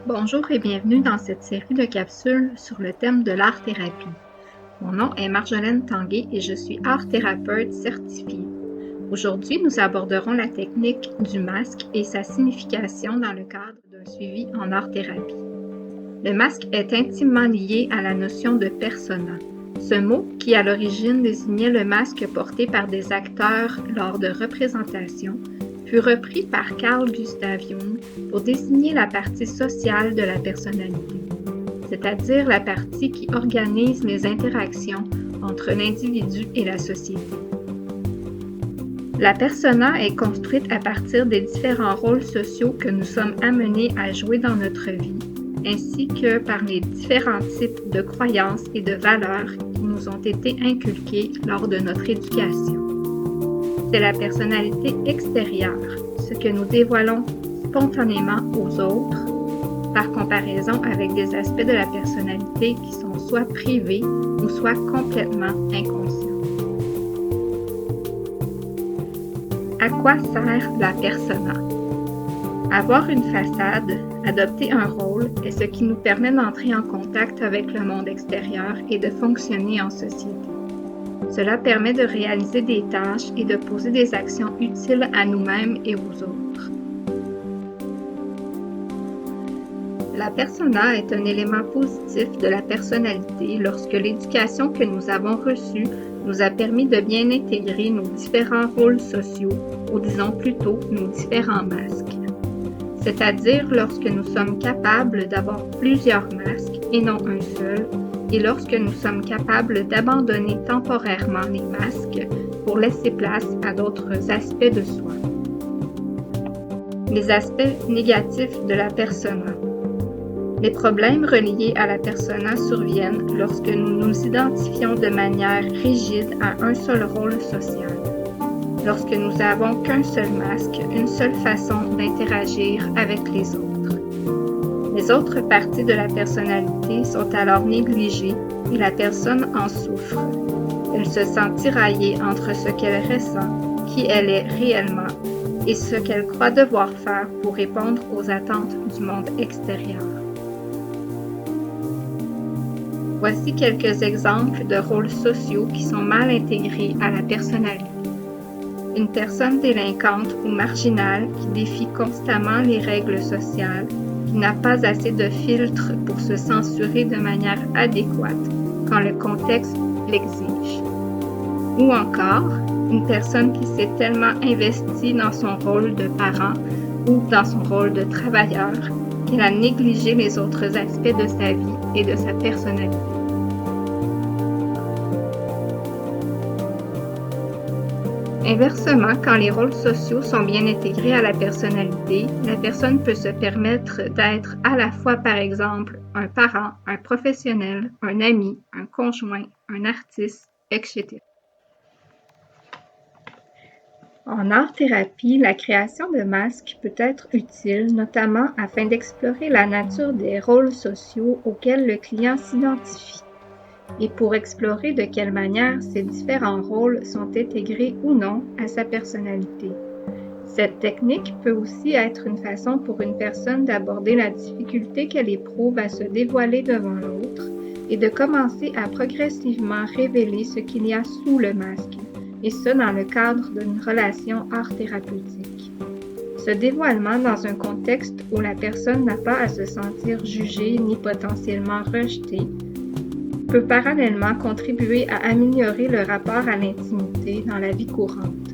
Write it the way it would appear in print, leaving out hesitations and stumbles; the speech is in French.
Bonjour et bienvenue dans cette série de capsules sur le thème de l'art-thérapie. Mon nom est Marjolaine Tanguay et je suis art-thérapeute certifiée. Aujourd'hui, nous aborderons la technique du masque et sa signification dans le cadre d'un suivi en art-thérapie. Le masque est intimement lié à la notion de persona. Ce mot, qui à l'origine désignait le masque porté par des acteurs lors de représentations, fut repris par Carl Gustav Jung pour désigner la partie sociale de la personnalité, c'est-à-dire la partie qui organise les interactions entre l'individu et la société. La persona est construite à partir des différents rôles sociaux que nous sommes amenés à jouer dans notre vie, ainsi que par les différents types de croyances et de valeurs qui nous ont été inculquées lors de notre éducation. C'est la personnalité extérieure, ce que nous dévoilons spontanément aux autres, par comparaison avec des aspects de la personnalité qui sont soit privés ou soit complètement inconscients. À quoi sert la persona? Avoir une façade, adopter un rôle est ce qui nous permet d'entrer en contact avec le monde extérieur et de fonctionner en société. Cela permet de réaliser des tâches et de poser des actions utiles à nous-mêmes et aux autres. La persona est un élément positif de la personnalité lorsque l'éducation que nous avons reçue nous a permis de bien intégrer nos différents rôles sociaux, ou disons plutôt nos différents masques. C'est-à-dire lorsque nous sommes capables d'avoir plusieurs masques et non un seul, et lorsque nous sommes capables d'abandonner temporairement les masques pour laisser place à d'autres aspects de soi. Les aspects négatifs de la persona. Les problèmes reliés à la persona surviennent lorsque nous nous identifions de manière rigide à un seul rôle social. Lorsque nous n'avons qu'un seul masque, une seule façon d'interagir avec les autres. Les autres parties de la personnalité sont alors négligées et la personne en souffre. Elle se sent tiraillée entre ce qu'elle ressent, qui elle est réellement, et ce qu'elle croit devoir faire pour répondre aux attentes du monde extérieur. Voici quelques exemples de rôles sociaux qui sont mal intégrés à la personnalité. Une personne délinquante ou marginale qui défie constamment les règles sociales, qui n'a pas assez de filtre pour se censurer de manière adéquate quand le contexte l'exige. Ou encore, une personne qui s'est tellement investie dans son rôle de parent ou dans son rôle de travailleur qu'elle a négligé les autres aspects de sa vie et de sa personnalité. Inversement, quand les rôles sociaux sont bien intégrés à la personnalité, la personne peut se permettre d'être à la fois, par exemple, un parent, un professionnel, un ami, un conjoint, un artiste, etc. En art-thérapie, la création de masques peut être utile, notamment afin d'explorer la nature des rôles sociaux auxquels le client s'identifie, et pour explorer de quelle manière ces différents rôles sont intégrés ou non à sa personnalité. Cette technique peut aussi être une façon pour une personne d'aborder la difficulté qu'elle éprouve à se dévoiler devant l'autre et de commencer à progressivement révéler ce qu'il y a sous le masque, et ce dans le cadre d'une relation art-thérapeutique. Ce dévoilement dans un contexte où la personne n'a pas à se sentir jugée ni potentiellement rejetée peut parallèlement contribuer à améliorer le rapport à l'intimité dans la vie courante.